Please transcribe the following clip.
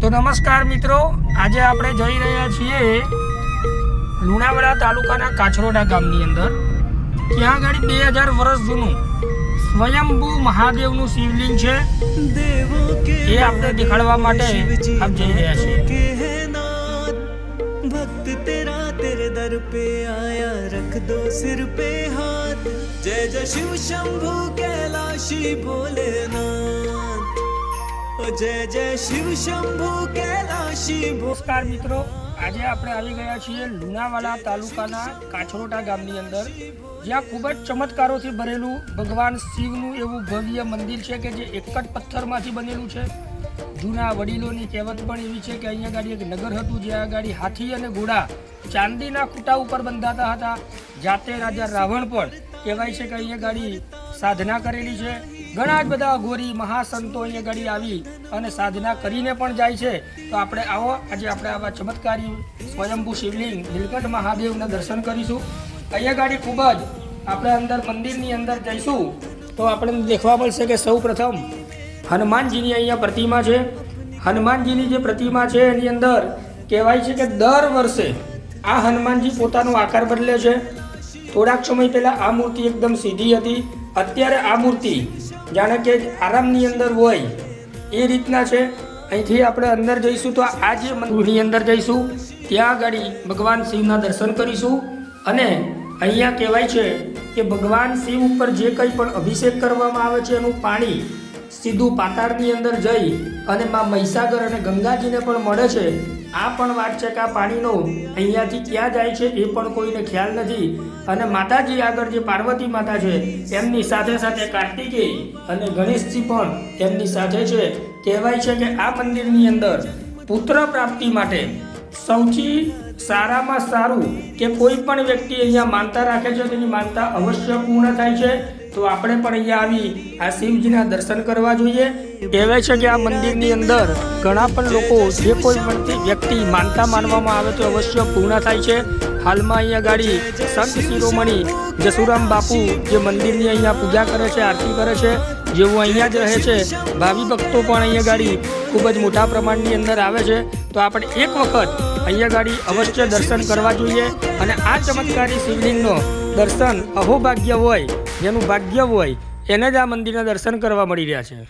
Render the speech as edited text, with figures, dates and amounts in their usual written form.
तो नमस्कार मित्रों, आज આપણે જઈ રહ્યા છીએ લુણાવાડા તાલુકાના કાછરોડા ગામની અંદર। ત્યાં આગળ 2000 વર્ષ જૂનું સ્વયંભૂ મહાદેવનું શિવલિંગ છે। એ આપણે દેખાડવા માટે આપ જઈ રહ્યા છીએ। भक्त तेरा तेरे दर पे आया, रख दो सिर पे हाथ, जय जय शिव शंभू कैलाशी भोलेनाथ, जय जय शिव शंभू कैलाशी। नमस्कार मित्रों, આજે આપણે આવી ગયા છીએ લુણાવાડા તાલુકાના કાછરોડા ગામની અંદર, જ્યાં ખૂબ જ ચમત્કારોથી ભરેલું ભગવાન શિવનું એવું ભવ્ય મંદિર છે કે જે એક જ પથ્થરમાંથી બનેલું છે। જૂના વડીલોની કહેવત પણ એવી છે કે અહીંયા ગાડી એક નગર હતું, જ્યાં ગાડી હાથી અને ઘોડા ચાંદીના ખૂટા ઉપર બંધાતા હતા। જાતે રાજા રાવણ પણ કહેવાય છે કે અહીંયા ગાડી સાધના કરેલી છે। ઘણા જ બધા અઘોરી મહાસંતો અહીંયા ગાડી આવી અને સાધના કરીને પણ જાય છે। તો આપણે આવો, આજે આપણે આવા ચમત્કારી સ્વયંભૂ શિવલિંગ નીલકંઠ મહાદેવના દર્શન કરીશું। અહીંયા ગાડી ખૂબ જ આપણે અંદર મંદિરની અંદર જઈશું તો આપણે દેખવા મળશે કે સૌ પ્રથમ હનુમાનજીની અહીંયા પ્રતિમા છે। હનુમાનજીની જે પ્રતિમા છે એની અંદર કહેવાય છે કે દર વર્ષે આ હનુમાનજી પોતાનો આકાર બદલે છે। થોડાક સમય પહેલાં આ મૂર્તિ એકદમ સીધી હતી, અત્યારે આ મૂર્તિ જાણે કે આરામની અંદર હોય એ રીતના છે। અહીંથી આપણે અંદર જઈશું તો આ જે મંદિરની અંદર જઈશું, ત્યાં આગળ ભગવાન શિવના દર્શન કરીશું। અને અહીંયા કહેવાય છે કે ભગવાન શિવ ઉપર જે કંઈ પણ અભિષેક કરવામાં આવે છે એનું પાણી સીધું પાતાળની અંદર જઈ અને માં મહીસાગર અને ગંગાજીને પણ મળે છે। આ પણ વાત છે કે આ પાણીનો અહીંયાથી ક્યાં જાય છે એ પણ કોઈને ખ્યાલ નથી। અને માતાજી આગળ જે પાર્વતી માતા છે એમની સાથે સાથે કાર્તિકેય અને ગણેશજી પણ એમની સાથે છે। કહેવાય છે કે આ મંદિરની અંદર પુત્ર પ્રાપ્તિ માટે સૌથી સારામાં સારું કે કોઈ પણ વ્યક્તિ અહીંયા માનતા રાખે છે તેની માનતા અવશ્ય પૂર્ણ થાય છે। તો આપણે પણ અહીંયા આવી આ શિવજીના દર્શન કરવા જોઈએ। કહેવાય છે કે આ મંદિરની અંદર ઘણા પણ લોકો જે કોઈ પણ વ્યક્તિ માનતા માનવામાં આવે તો અવશ્ય પૂર્ણ થાય છે। હાલમાં અહીંયા ગાડી સંત શિરોમણી જસુરામ બાપુ જે મંદિરની અહીંયા પૂજા કરે છે, આરતી કરે છે, જેઓ અહીંયા જ રહે છે। ભાવિ ભક્તો પણ અહીંયા ગાડી ખૂબ જ મોટા પ્રમાણની અંદર આવે છે। તો આપણે એક વખત અહીંયા ગાડી અવશ્ય દર્શન કરવા જોઈએ। અને આ ચમત્કારી શિવલિંગનો દર્શન અહોભાગ્ય હોય, જેનું ભાગ્ય હોય એને જ આ મંદિરના દર્શન કરવા મળી રહ્યા છે।